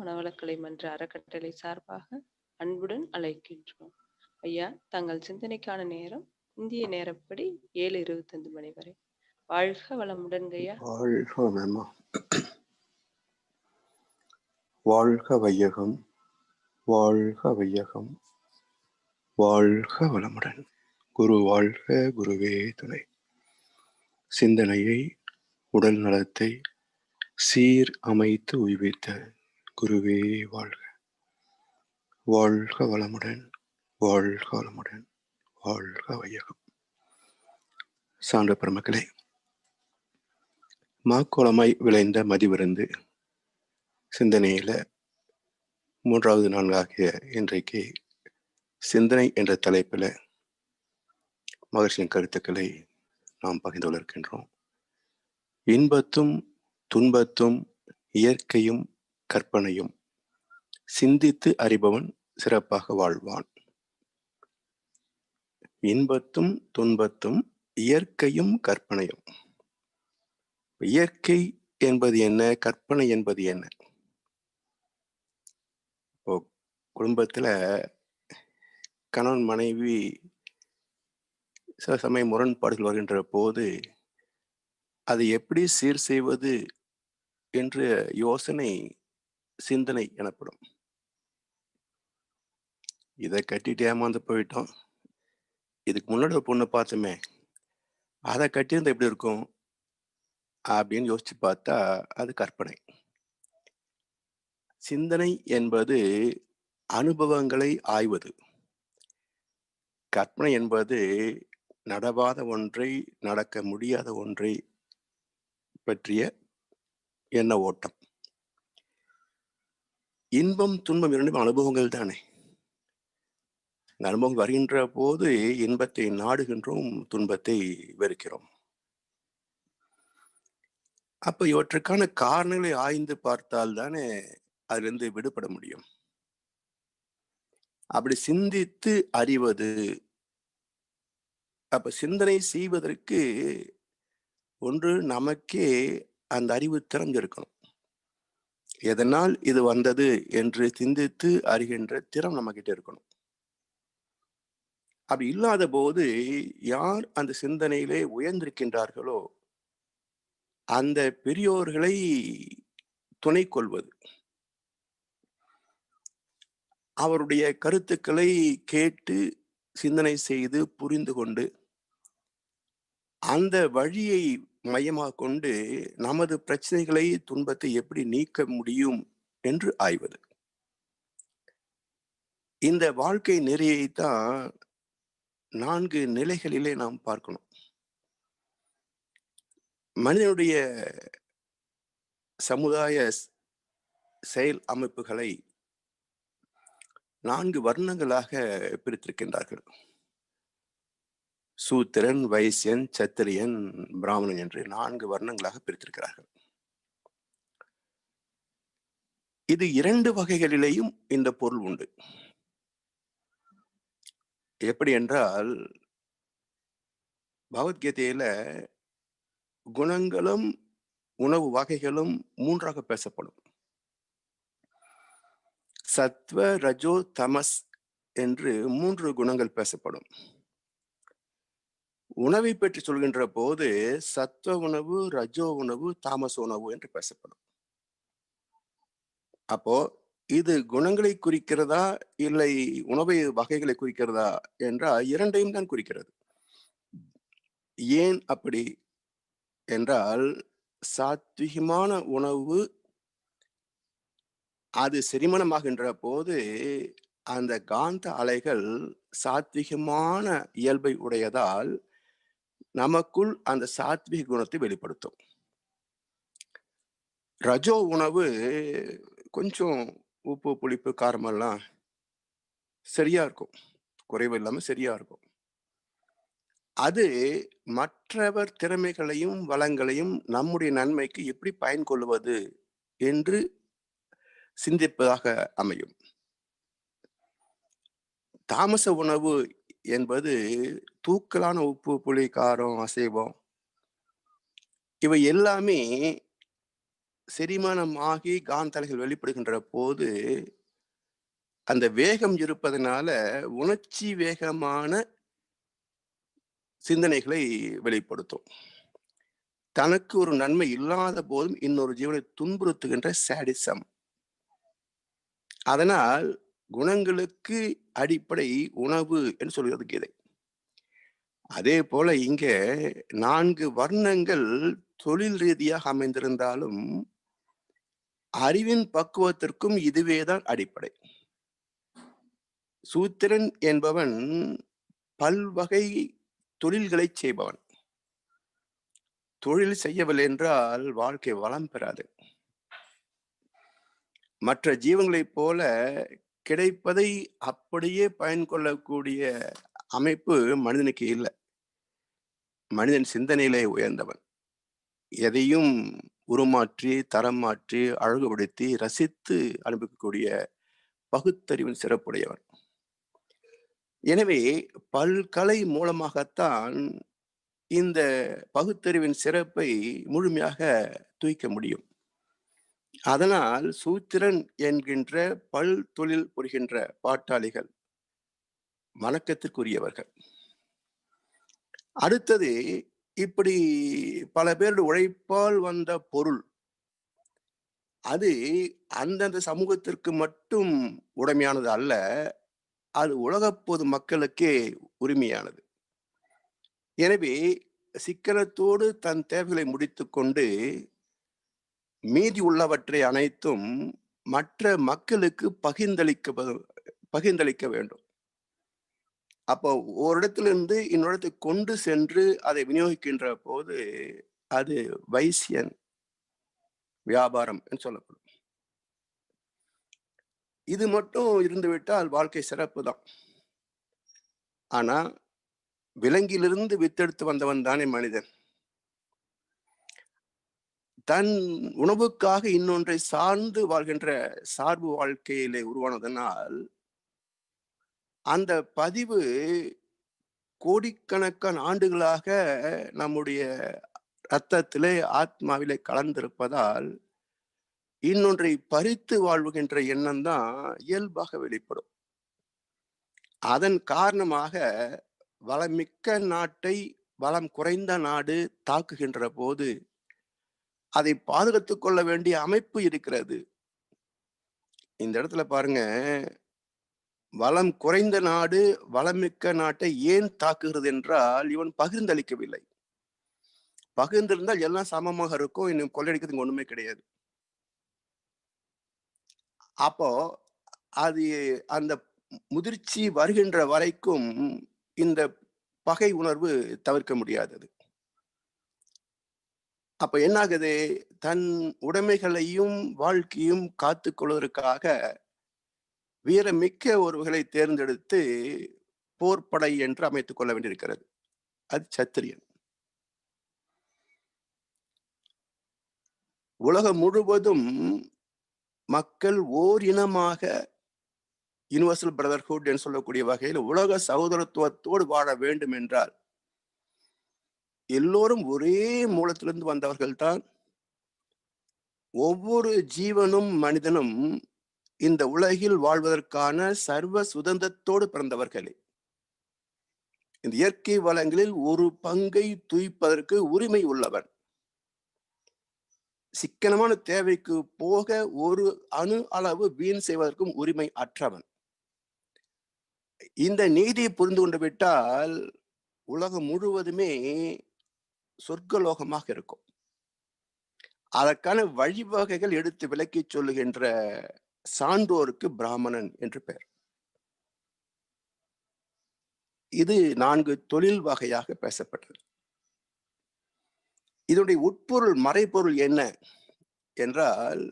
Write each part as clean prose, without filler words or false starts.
மனவளக்கலை மன்ற அறக்கட்டளை சார்பாக அன்புடன் அழைக்கின்றோம். ஐயா, தங்கள் சிந்தனைக்கான நேரம் இந்திய நேரப்படி 7:25 மணி வரை. வாழ்க வளமுடன் ஐயா. வாழ்க வளமா. வாழ்க வையகம், வாழ்க வையகம், வாழ்க வளமுடன். குரு வாழ்க, குருவே துணை. சிந்தனையை, உடல் நலத்தை சீர் அமைத்து உய்வித்த குருவே வாழ்க. வாழ்க வளமுடன், வாழ்க வளமுடன், வாழ்க வையகம். சான்ற பெருமக்களே, மாக்கோளமாய் விளைந்த மதிவிருந்து சிந்தனையில 3வது நான்காகிய இன்றைக்கு சிந்தனை என்ற தலைப்பில் மகர்ஷியின் கருத்துக்களை நாம் பகிர்ந்து கொண்டிருக்கின்றோம். இன்பத்தும் துன்பத்தும் இயற்கையும் கற்பனையும் சிந்தித்து அறிபவன் சிறப்பாக வாழ்வான். இன்பத்தும் துன்பத்தும் இயற்கையும் கற்பனையும். இயற்கை என்பது என்ன, கற்பனை என்பது என்ன? இப்போ குடும்பத்துல கணவன் மனைவி சில சமயம் முரண்பாடுகள் வருகின்ற போது அதை எப்படி சீர் செய்வது என்ற யோசனை சிந்தனை எனப்படும். இதை கட்டிட்டு ஏமாந்து போயிட்டோம், இதுக்கு முன்னாடி ஒரு பொண்ணை பார்த்தோமே, அதை கட்டியிருந்தா எப்படி இருக்கும் அப்படின்னு யோசிச்சு பார்த்தா அது கற்பனை. சிந்தனை என்பது அனுபவங்களை ஆய்வது. கற்பனை என்பது நடவாத ஒன்றை, நடக்க முடியாத ஒன்றை பற்றிய எண்ண ஓட்டம். இன்பம் துன்பம் இரண்டும் அனுபவங்கள் தானே. அனுபவம் வருகின்ற போது இன்பத்தை நாடுகின்றோம், துன்பத்தை வெறுக்கிறோம். அப்ப இவற்றுக்கான காரணங்களை ஆய்ந்து பார்த்தால் தானே அதிலிருந்து விடுபட முடியும். அப்படி சிந்தித்து அறிவது. அப்ப சிந்தனை செய்வதற்கு ஒன்று நமக்கே அந்த அறிவு திறந்திருக்கணும். எதனால் இது வந்தது என்று சிந்தித்து அறிகின்ற திறம் நம்ம கிட்ட இருக்கணும். அப்படி இல்லாத போது யார் அந்த சிந்தனையிலே உயர்ந்திருக்கின்றார்களோ அந்த பெரியோர்களை துணை கொள்வது, அவருடைய கருத்துக்களை கேட்டு சிந்தனை செய்து புரிந்து கொண்டு அந்த வழியை மையமாக கொண்டு நமது பிரச்சனைகளை, துன்பத்தை எப்படி நீக்க முடியும் என்று ஆய்வது. இந்த வாழ்க்கை நெறியைத்தான் 4 நிலைகளிலே நாம் பார்க்கணும். மனிதனுடைய சமுதாய செயல் அமைப்புகளை 4 வர்ணங்களாக பிரித்திருக்கின்றார்கள். சூத்திரன், வைசியன், சத்திரியன், பிராமணன் என்று 4 வர்ணங்களாக பிரித்திருக்கிறார்கள். இது 2 வகைகளிலேயும் இந்த பொருள் உண்டு. எப்படி என்றால், பகவத்கீதையில குணங்களும் உணவு வகைகளும் 3ஆக பேசப்படும். சத்வ, ரஜோ, தமஸ் என்று 3 குணங்கள் பேசப்படும். உணவை பற்றி சொல்கின்ற போது சத்வ உணவு, ரஜோ உணவு, தாமச உணவு என்று பேசப்படும். அப்போ இது குணங்களை குறிக்கிறதா இல்லை உணவை வகைகளை குறிக்கிறதா என்றால் 2ஐயும் தான் குறிக்கிறது. ஏன் அப்படி என்றால், சாத்விகமான உணவு அது செரிமானமாகின்ற போது அந்த காந்த அலைகள் சாத்விகமான இயல்பை உடையதால் நமக்குள் அந்த சாத்விக குணத்தை வெளிப்படுத்தும். ரஜோ உணவு கொஞ்சம் உப்பு, புளிப்பு, காரமெல்லாம் சரியா இருக்கும், குறைவு இல்லாம சரியா இருக்கும். அது மற்றவர் திறமைகளையும் வளங்களையும் நம்முடைய நன்மைக்கு எப்படி பயன் கொள்வது என்று சிந்திப்பதாக அமையும். தாமச உணவு என்பது தூக்கலான உப்பு, புளி, காரம், அசைவம் இவை எல்லாமே செரிமானம் ஆகி காந்தலைகள் வெளிப்படுகின்ற போது அந்த வேகம் இருப்பதனால உணர்ச்சி வேகமான சிந்தனைகளை வெளிப்படுத்தும். தனக்கு ஒரு நன்மை இல்லாத போதும் இன்னொரு ஜீவனை துன்புறுத்துகின்ற சாடிசம். அதனால் குணங்களுக்கு அடிப்படை உணவு என்று சொல்கிறது கீதை. அதே போல இங்க 4 வர்ணங்கள் தொழில் ரீதியாக அமைந்திருந்தாலும் அறிவின் பக்குவத்திற்கும் இதுவேதான் அடிப்படை. சூத்திரன் என்பவன் பல்வகை தொழில்களை செய்பவன். தொழில் செய்யவில்லை என்றால் வாழ்க்கை வளம் பெறாது. மற்ற ஜீவங்களைப் போல கிடைப்பதை அப்படியே பயன் கொள்ளக்கூடிய அமைப்பு மனிதனுக்கு இல்லை. மனிதன் சிந்தனையிலே உயர்ந்தவன். எதையும் உருமாற்றி, தரம் மாற்றி, அழகுபடுத்தி, ரசித்து அனுபவிக்கக்கூடிய பகுத்தறிவின் சிறப்புடையவன். எனவே பல்கலை மூலமாகத்தான் இந்த பகுத்தறிவின் சிறப்பை முழுமையாக தூய்க்க முடியும். அதனால் சூத்திரன் என்கின்ற பல் தொழில் புரிகின்ற பாட்டாளிகள் வணக்கத்திற்குரியவர்கள். அடுத்தது, இப்படி பல பேருடைய உழைப்பால் வந்த பொருள் அது அந்தந்த சமூகத்திற்கு மட்டும் உடைமையானது அல்ல, அது உலகப் பொது மக்களுக்கே உரிமையானது. எனவே சிக்கனத்தோடு தன் தேவைகளை முடித்துக்கொண்டு மீதி உள்ளவற்றை அனைத்தும் மற்ற மக்களுக்கு பகிர்ந்தளிக்க வேண்டும். அப்போ ஒரு இடத்திலிருந்து இன்னொரு இடத்துக்கு கொண்டு சென்று அதை விநியோகிக்கின்ற போது அது வைசியன் வியாபாரம் என்று சொல்லப்படும். இது மட்டும் இருந்துவிட்டால் வாழ்க்கை சிறப்பு தான். ஆனா விலங்கிலிருந்து வித்தெடுத்து வந்தவன் தானே மனிதன். தன் உணவுக்காக இன்னொன்றை சார்ந்து வாழ்கின்ற சார்பு வாழ்க்கையிலே உருவானதனால் அந்த பதிவு கோடிக்கணக்கான ஆண்டுகளாக நம்முடைய இரத்தத்திலே ஆத்மாவிலே கலந்திருப்பதால் இன்னொன்றை பறித்து வாழ்வுகின்ற எண்ணம் தான் இயல்பாக வெளிப்படும். அதன் காரணமாக வளமிக்க நாட்டை வளம் குறைந்த நாடு தாக்குகின்ற போது அதை பாதுகாத்துக் கொள்ள வேண்டிய அமைப்பு இருக்கிறது. இந்த இடத்துல பாருங்க, வளம் குறைந்த நாடு வளமிக்க நாட்டை ஏன் தாக்குகிறது என்றால் இவன் பகிர்ந்தளிக்கவில்லை. பகிர்ந்திருந்தால் எல்லாம் சமமாக இருக்கும், இன்னும் கொள்ளையடிக்கிறதுக்கு ஒண்ணுமே கிடையாது. அப்போ அது அந்த முதிர்ச்சி வருகின்ற வரைக்கும் இந்த பகை உணர்வு தவிர்க்க முடியாதது. அப்ப என்ன ஆகுது, தன் உடைமைகளையும் வாழ்க்கையும் காத்துக் கொள்வதற்காக வீரமிக்க ஒருவர்களை தேர்ந்தெடுத்து போர்ப்படை என்று அமைத்துக் கொள்ள வேண்டியிருக்கிறது. அது சத்திரியன். உலகம் முழுவதும் மக்கள் ஓர் இனமாக யுனிவர்சல் பிரதர்ஹுட் என்று சொல்லக்கூடிய வகையில் உலக சகோதரத்துவத்தோடு வாழ வேண்டும் என்றால் எல்லோரும் ஒரே மூலத்திலிருந்து வந்தவர்கள் தான். ஒவ்வொரு ஜீவனும் மனிதனும் இந்த உலகில் வாழ்வதற்கான சர்வ சுதந்திரத்தோடு பிறந்தவர்களே. இந்த இயற்கை வளங்களில் ஒரு பங்கை தூய்ப்பதற்கு உரிமை உள்ளவன். சிக்கனமான தேவைக்கு போக ஒரு அணு அளவு வீண் செய்வதற்கும் உரிமை அற்றவன். இந்த நீதியை புரிந்து கொண்டு விட்டால் உலகம் முழுவதுமே சொர்க்கலோகமாக இருக்கும். அதற்கான வழிவகைகள் எடுத்து விளக்கி சொல்லுகின்ற சான்றோருக்கு பிராமணன் என்று பெயர். இது 4 தொழில் வகையாக பேசப்பட்டது. இதனுடைய உட்பொருள் மறைப்பொருள் என்ன என்றால்,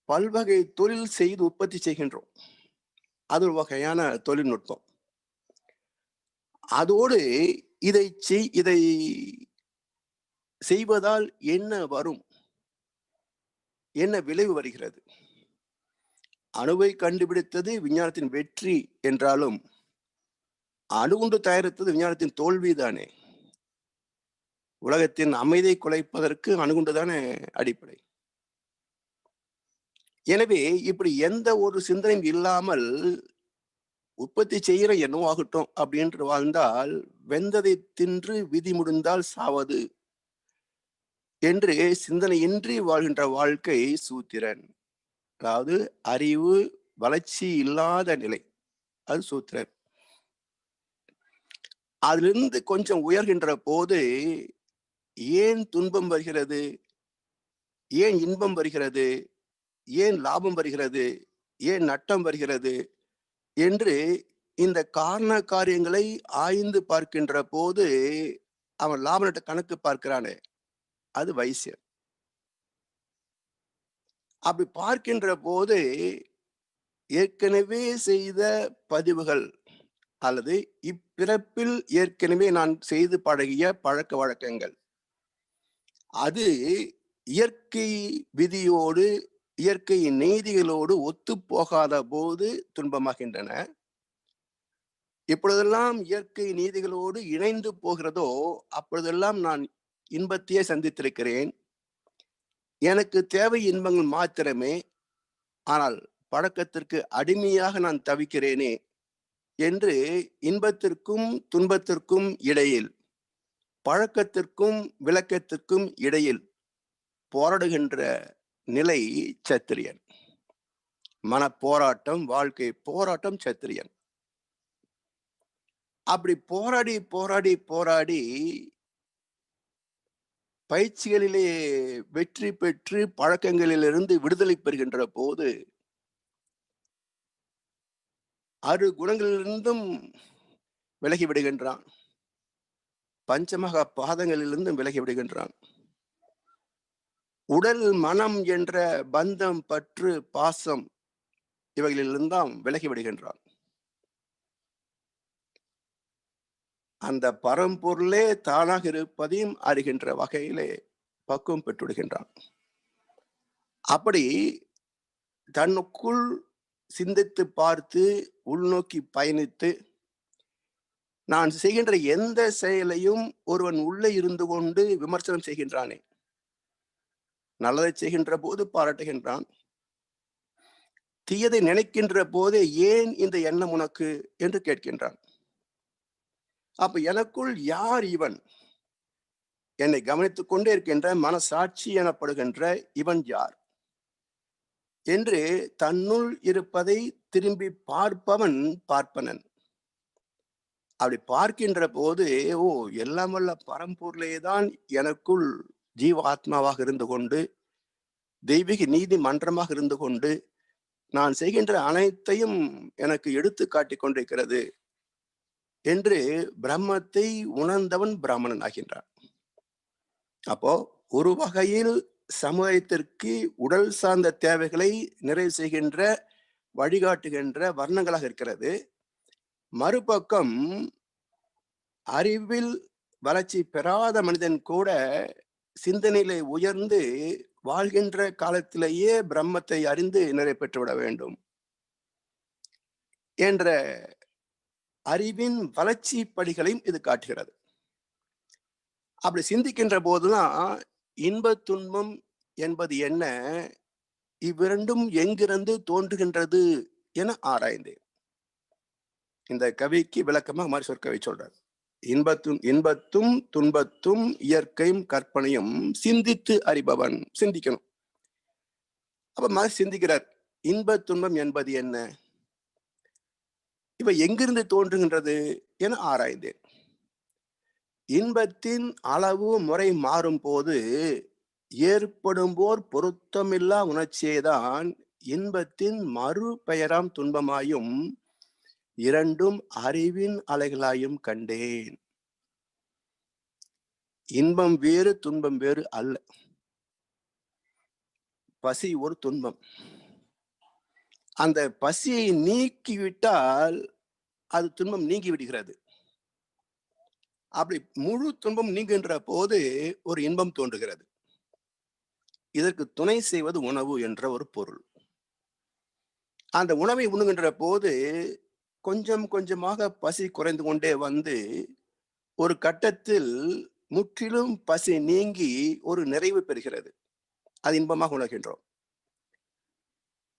பல்வகை தொழில் செய்து உற்பத்தி செய்கின்றோம். அது ஒரு வகையான தொழில்நுட்பம். அதோடு இதை செய்வதால் என்ன வரும், என்ன விளைவு வருகிறது? அணுவை கண்டுபிடித்தது விஞ்ஞானத்தின் வெற்றி என்றாலும் அணுகுண்டு தயாரித்தது விஞ்ஞானத்தின் தோல்விதானே. உலகத்தின் அமைதியை குலைப்பதற்கு அணுகுண்டுதானே அடிப்படை. எனவே இப்படி எந்த ஒரு சிந்தனையும் இல்லாமல் உற்பத்தி செய்கிற என்னவோ ஆகட்டும் அப்படின்று வாழ்ந்தால், வெந்ததை தின்று விதி முடிந்தால் சாவது என்று சிந்தனையின்றி வாழ்கின்ற வாழ்க்கை சூத்திரன். அதாவது அறிவு வளர்ச்சி இல்லாத நிலை, அது சூத்திரன். அதிலிருந்து கொஞ்சம் உயர்கின்ற போது ஏன் துன்பம் வருகிறது, ஏன் இன்பம் வருகிறது, ஏன் லாபம் வருகிறது, ஏன் நட்டம் வருகிறது என்று இந்த காரண காரியங்களை ஆய்ந்து பார்க்கின்ற போது அவன் லாப நட்ட கணக்கு பார்க்கிறானே, அது வைசியன். அப்படி பார்க்கின்ற போது ஏற்கனவே செய்த பதிவுகள் அல்லது இப்பிறப்பில் ஏற்கனவே நான் செய்து பழகிய பழக்க வழக்கங்கள், அது இயற்கை விதியோடு இயற்கை நீதிகளோடு ஒத்து போகாத போது துன்பமாகின்றன. எப்பொழுதெல்லாம் இயற்கை நீதிகளோடு இணைந்து போகிறதோ அப்பொழுதெல்லாம் நான் இன்பத்தையே சந்தித்திருக்கிறேன். எனக்கு தேவை இன்பங்கள் மாத்திரமே, ஆனால் பழக்கத்திற்கு அடிமையாக நான் தவிக்கிறேனே என்று இன்பத்திற்கும் துன்பத்திற்கும் இடையில், பழக்கத்திற்கும் விளக்கத்திற்கும் இடையில் போராடுகின்ற நிலை சத்திரியன். மனப்போராட்டம், வாழ்க்கை போராட்டம் சத்திரியன். அப்படி போராடி போராடி போராடி பயிற்சிகளிலே வெற்றி பெற்று பழக்கங்களிலிருந்து விடுதலை பெறுகின்ற போது 6 குணங்களிலிருந்தும் விலகி விடுகின்றான். பஞ்சமகா பாதங்களிலிருந்தும் விலகி விடுகின்றான். உடல் மனம் என்ற பந்தம், பற்று, பாசம் இவைகளிலிருந்தான் விலகி விடுகின்றான். அந்த பரம்பொருளே தானாக இருப்பதையும் அறிகின்ற வகையிலே பக்குவம் பெற்றுவிடுகின்றான். அப்படி தன்னுக்குள் சிந்தித்து பார்த்து உள்நோக்கி பயணித்து நான் செய்கின்ற எந்த செயலையும் ஒருவன் உள்ளே இருந்து கொண்டு விமர்சனம் செய்கின்றானே, நல்லதை செய்கின்ற போது பாராட்டுகின்றான், தீயதை நினைக்கின்ற போதே ஏன் இந்த எண்ணம் உனக்கு என்று கேட்கின்றான். அப்ப எனக்குள் யார் இவன், என்னை கவனித்துக் கொண்டே இருக்கின்ற மனசாட்சி எனப்படுகின்ற இவன் யார் என்று தன்னுள் இருப்பதை திரும்பி பார்ப்பவன் பார்ப்பனன். அப்படி பார்க்கின்ற போது எல்லாம் வல்ல பரம்பொருளேதான் எனக்குள் ஜீவாத்மாவாக இருந்து கொண்டு தெய்வீக நீதி மன்றமாக இருந்து கொண்டு நான் செய்கின்ற அனைத்தையும் எனக்கு எடுத்து காட்டிக் கொண்டிருக்கிறது என்று பிரம்மத்தை உணர்ந்தவன் பிராமணன் ஆகின்றான். அப்போ ஒரு வகையில் சமுதாயத்திற்கு உடல் சார்ந்த தேவைகளை நிறைவு செய்கின்ற வழிகாட்டுகின்ற வர்ணங்களாக இருக்கிறது. மறுபக்கம் அறிவில் வளர்ச்சி பெறாத மனிதன் கூட சிந்தனையிலே உயர்ந்து வாழ்கின்ற காலத்திலேயே பிரம்மத்தை அறிந்து நிறைவு பெற்றுவிட வேண்டும் என்ற அறிவின் வளர்ச்சி படிகளையும் இது காட்டுகிறது. அப்படி சிந்திக்கின்ற போதுதான் இன்ப துன்பம் என்பது என்ன, இவ்விரண்டும் எங்கிருந்து தோன்றுகின்றது என ஆராய்ந்தேன். இந்த கவிக்கு விளக்கமா மாதிரி சொற்கவி சொல்றார். இன்பத்தும் துன்பத்தும் இயற்கையும் கற்பனையும் சிந்தித்து அறிபவன். சிந்திக்கணும். அப்ப மாதிரி சிந்திக்கிறார். இன்ப துன்பம் என்பது என்ன, இவை எங்கிருந்து தோன்றுகின்றது என ஆராய்ந்தேன். இன்பத்தின் அளவு முறை மாறும் போது ஏற்படும்போர் பொருத்தமில்லா உணர்ச்சியேதான் இன்பத்தின் மறு பெயராம் துன்பமாயும் இரண்டும் அறிவின் அலைகளாயும் கண்டேன். இன்பம் வேறு துன்பம் வேறு அல்ல. பசி ஒரு துன்பம். அந்த பசியை நீக்கிவிட்டால் அது துன்பம் நீங்கி விடுகிறது. அப்படி முழு துன்பம் நீங்குகின்ற போது ஒரு இன்பம் தோன்றுகிறது. இதற்கு துணை செய்வது உணவு என்ற ஒரு பொருள். அந்த உணவை உண்ணுகின்ற போது கொஞ்சம் கொஞ்சமாக பசி குறைந்து கொண்டே வந்து ஒரு கட்டத்தில் முற்றிலும் பசி நீங்கி ஒரு நிறைவு பெறுகிறது. அது இன்பமாக உணர்கின்றோம்.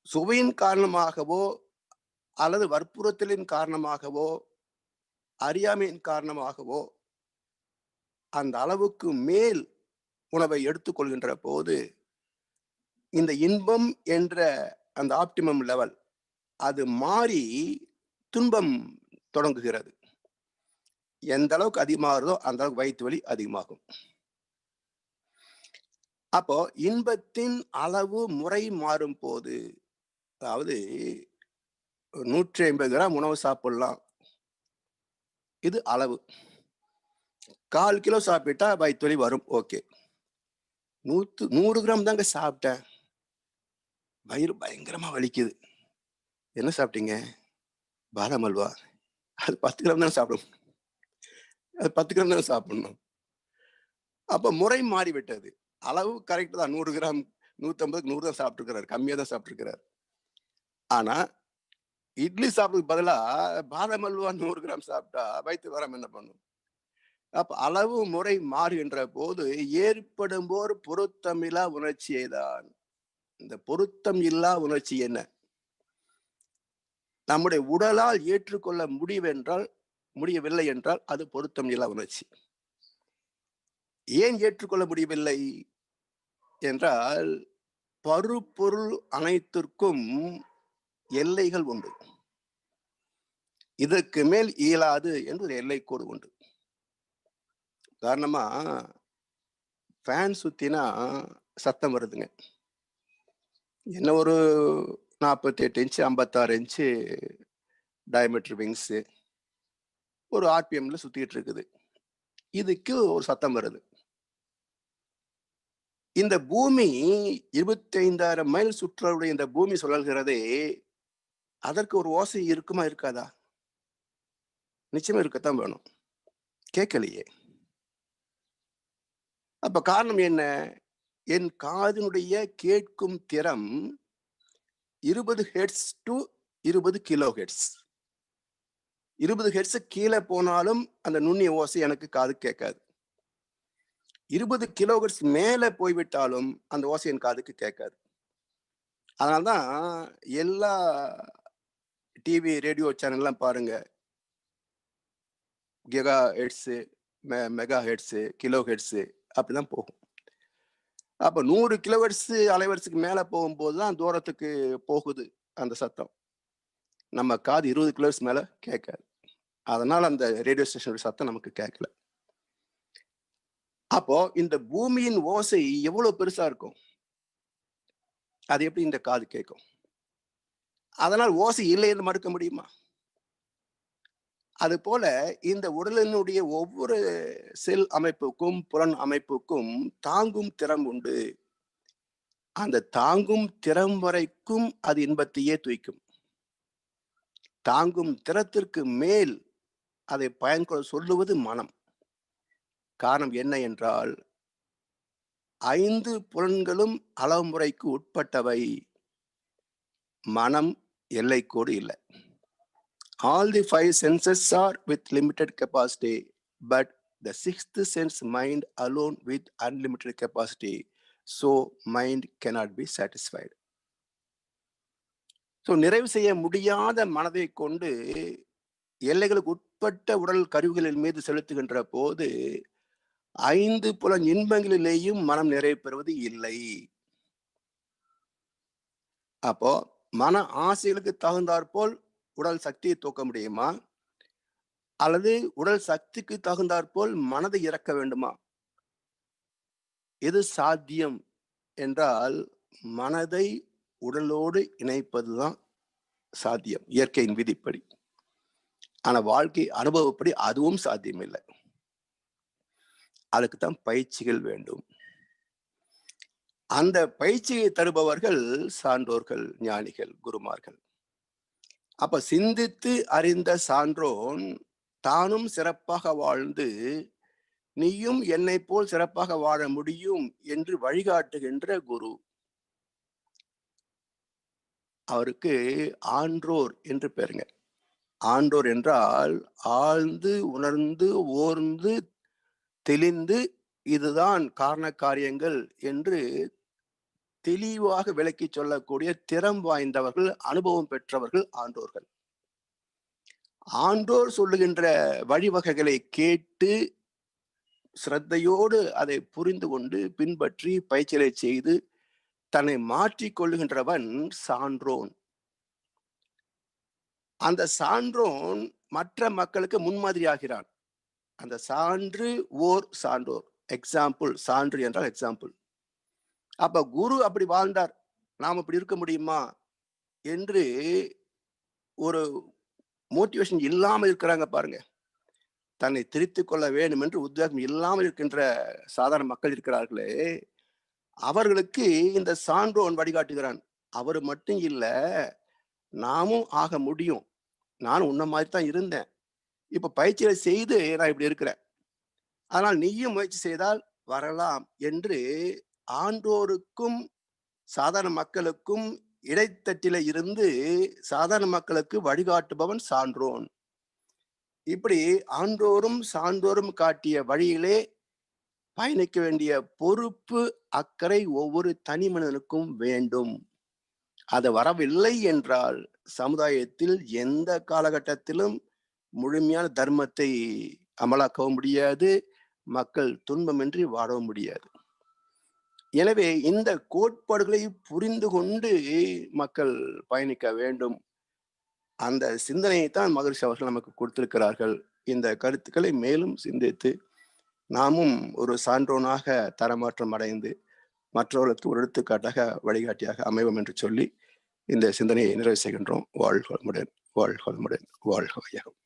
சுவையின் காரணமாகவோ அல்லது வற்புறுத்தலின் காரணமாகவோ அறியாமையின் காரணமாகவோ அந்த அளவுக்கு மேல் உணவை எடுத்துக்கொள்கின்ற போது இந்த இன்பம் என்ற அந்த ஆப்டிமம் லெவல் அது மாறி துன்பம் தொடங்குகிறது. எந்த அளவுக்கு அதிகமாகிறதோ அந்த அளவுக்கு வயிற்று வலி அதிகமாகும். அப்போ இன்பத்தின் அளவு முறை மாறும் போது, அதாவது 150 கிராம் உணவு சாப்பிடலாம், இது அளவு. 1/4 கிலோ சாப்பிட்டா வயிற்று வலி வரும், ஓகே. 100 கிராம் தாங்க சாப்பிட்டேன், வயிறு பயங்கரமா வலிக்குது. என்ன சாப்பிட்டீங்க? பாதாம் அல்வா. அது 10 கிராம் தானே சாப்பிடணும், அது 10 கிராம் தானே சாப்பிடணும். அப்ப முறை மாறிவிட்டது. அளவு கரெக்ட் தான், 100 கிராம் 150 100 தான் சாப்பிட்டுருக்கிறாரு, கம்மியா தான் சாப்பிட்டுருக்கிறாரு. ஆனா இட்லி சாப்பிட்றதுக்கு பதிலா பாதாம் அல்வா 100 கிராம் சாப்பிட்டா வயிற்று வராம என்ன பண்ணும்? அப்ப அளவு முறை மாறுகின்ற போது ஏற்படும் போர் பொருத்தமில்லா உணர்ச்சியை தான். இந்த பொருத்தம் இல்லா உணர்ச்சி என்ன? நம்முடைய உடலால் ஏற்றுக்கொள்ள முடியவில்லை என்றால் அது பொருத்தம் இல்லா உணர்ச்சி. ஏன் ஏற்றுக்கொள்ள முடியவில்லை என்றால் பருப்பொருள் அனைத்திற்கும் எல்லைகள் உண்டு. இதற்கு மேல் இயலாது என்று ஒரு எல்லைக்கோடு உண்டு. உதாரணமா ஃபேன் சுத்தினா சத்தம் வருதுங்க. என்ன ஒரு 48 இன்ச்சு 56 இன்ச்சு டயமீட்டர் விங்ஸ் ஒரு ஆர்பிஎம்ல சுத்திட்டு இருக்குது. இதுக்கு ஒரு சத்தம் வருது. இந்த பூமி 25,000 மைல் சுற்றளவுடைய இந்த பூமி சுழல்கிறதே, அதற்கு ஒரு ஓசை இருக்குமா இருக்காதா? நிச்சயமா இருக்கத்தான் வேணும். கேட்கலையே. அப்ப காரணம் என்ன? என் காதினுடைய கேட்கும் திறம் 20 hertz to 20 kilo hertz. 20 hertz கீழே போனாலும் அந்த நுண்ணிய ஓசை எனக்கு காது கேட்காது. 20 கிலோ ஹெர்ட்ஸ் மேல போய்விட்டாலும் அந்த ஓசை என் காதுக்கு கேட்காது. அதனால்தான் எல்லா டிவி ரேடியோ சேனல்லாம் பாருங்க, giga hertz, mega hertz, kilo hertz அப்படிதான் போகும். அப்ப 100 கிலோ ஹெர்ட்ஸ் அலைவரிசைக்கு மேல போகும்போது தான் தூரத்துக்கு போகுது அந்த சத்தம். நம்ம காது 20 கிலோ ஹெர்ட்ஸ் மேல கேட்காது. அதனால அந்த ரேடியோ ஸ்டேஷனோட சத்தம் நமக்கு கேட்கல. அப்போ இந்த பூமியின் ஓசை எவ்வளவு பெருசா இருக்கும், அது எப்படி இந்த காது கேட்கும்? அதனால் ஓசை இல்லை என்று மறுக்க முடியுமா? அது போல இந்த உடலினுடைய ஒவ்வொரு செல் அமைப்புக்கும் புலன் அமைப்புக்கும் தாங்கும் திறம் உண்டு. அந்த தாங்கும் திறம் வரைக்கும் அது இன்பத்தையே துய்க்கும். தாங்கும் திறத்திற்கு மேல் அதை பயன்கொள்ள சொல்லுவது மனம். காரணம் என்ன என்றால் 5 புலன்களும் அளவுமுறைக்கு உட்பட்டவை. மனம் எல்லைக்கோடு இல்லை. All the 5 senses are with limited capacity, but the 6th sense mind alone with unlimited capacity. So mind cannot be satisfied. So நிறைவு செய்ய முடியாத மனதை கொண்டு எல்லைகளுக்கு உட்பட்ட உடல் கருவிகளின் மீது செலுத்துகின்ற போது 5 புலன் இன்பங்களிலேயும் மனம் நிறைவு பெறுவது இல்லை. அப்போ மன ஆசைகளுக்கு தகுந்தாற்போல் உடல் சக்தியை தூக்க முடியுமா, அல்லது உடல் சக்திக்கு தகுந்தாற்போல் மனதை இறக்க வேண்டுமா? எது சாத்தியம் என்றால் மனதை உடலோடு இணைப்பதுதான் சாத்தியம், இயற்கையின் விதிப்படி. ஆனா வாழ்க்கை அனுபவப்படி அதுவும் சாத்தியம் இல்லை. அதுக்குத்தான் பயிற்சிகள் வேண்டும். அந்த பயிற்சியை தருபவர்கள் சான்றோர்கள், ஞானிகள், குருமார்கள். அப்ப சிந்தித்து அறிந்த சான்றோன் தானும் சிறப்பாக வாழ்ந்து நீயும் என்னை போல் சிறப்பாக வாழ முடியும் என்று வழிகாட்டுகின்ற குரு. அவருக்கு ஆன்றோர் என்று பெயருங்க. ஆன்றோர் என்றால் ஆழ்ந்து உணர்ந்து ஓர்ந்து தெளிந்து இதுதான் காரண காரியங்கள் என்று தெளிவாக விளக்கி சொல்லக்கூடிய திறம் வாய்ந்தவர்கள், அனுபவம் பெற்றவர்கள் ஆண்டோர்கள். ஆண்டோர் சொல்லுகின்ற வழிவகைகளை கேட்டு சிரத்தையோடு அதை புரிந்து கொண்டு பின்பற்றி பயிற்சிகளை செய்து தன்னை மாற்றிக் கொள்ளுகின்றவன் சான்றோன். அந்த சான்றோன் மற்ற மக்களுக்கு முன்மாதிரியாகிறான். அந்த சான்று ஓர் சான்றோர், எக்ஸாம்பிள். சான்று என்றால் எக்ஸாம்பிள். அப்ப குரு அப்படி வாழ்ந்தார், நாம் அப்படி இருக்க முடியுமா என்று ஒரு மோட்டிவேஷன் இல்லாமல் இருக்கிறாங்க பாருங்க. தன்னை திருத்திக் கொள்ள வேண்டும் என்று உத்வேகம் இல்லாமல் இருக்கின்ற சாதாரண மக்கள் இருக்கிறார்களே, அவர்களுக்கு இந்த சான்றோன் வழிகாட்டுகிறான். அவர் மட்டும் இல்ல, நாமும் ஆக முடியும். நானும் உன்ன மாதிரி தான் இருந்தேன், இப்ப பயிற்சிகளை செய்து நான் இப்படி இருக்கிறேன், ஆனால் நீயும் முயற்சி செய்தால் வரலாம் என்று ஆண்டோருக்கும் சாதாரண மக்களுக்கும் இடைத்தட்டில இருந்து சாதாரண மக்களுக்கு வழிகாட்டுபவன் சான்றோன். இப்படி ஆண்டோரும் சான்றோரும் காட்டிய வழியிலே பயணிக்க வேண்டிய பொறுப்பு, அக்கறை ஒவ்வொரு தனி மனிதனுக்கும் வேண்டும். அது வரவில்லை என்றால் சமுதாயத்தில் எந்த காலகட்டத்திலும் முழுமையான தர்மத்தை அமலாக்கவும் முடியாது, மக்கள் துன்பமின்றி வாழவும் முடியாது. எனவே இந்த கோட்பாடுகளை புரிந்து கொண்டு மக்கள் பயணிக்க வேண்டும். அந்த சிந்தனையை தான் மகரிஷி அவர்கள் நமக்கு கொடுத்திருக்கிறார்கள். இந்த கருத்துக்களை மேலும் சிந்தித்து நாமும் ஒரு சான்றோனாக தரமாற்றம் அடைந்து மற்றவர்களுக்கு ஒரு எடுத்துக்காட்டாக வழிகாட்டியாக அமைவோம் என்று சொல்லி இந்த சிந்தனையை நிறைவு செய்கின்றோம். வாழ்க வளமுடன், வாழ்க வளமுடன், வாழ்க வையகம்.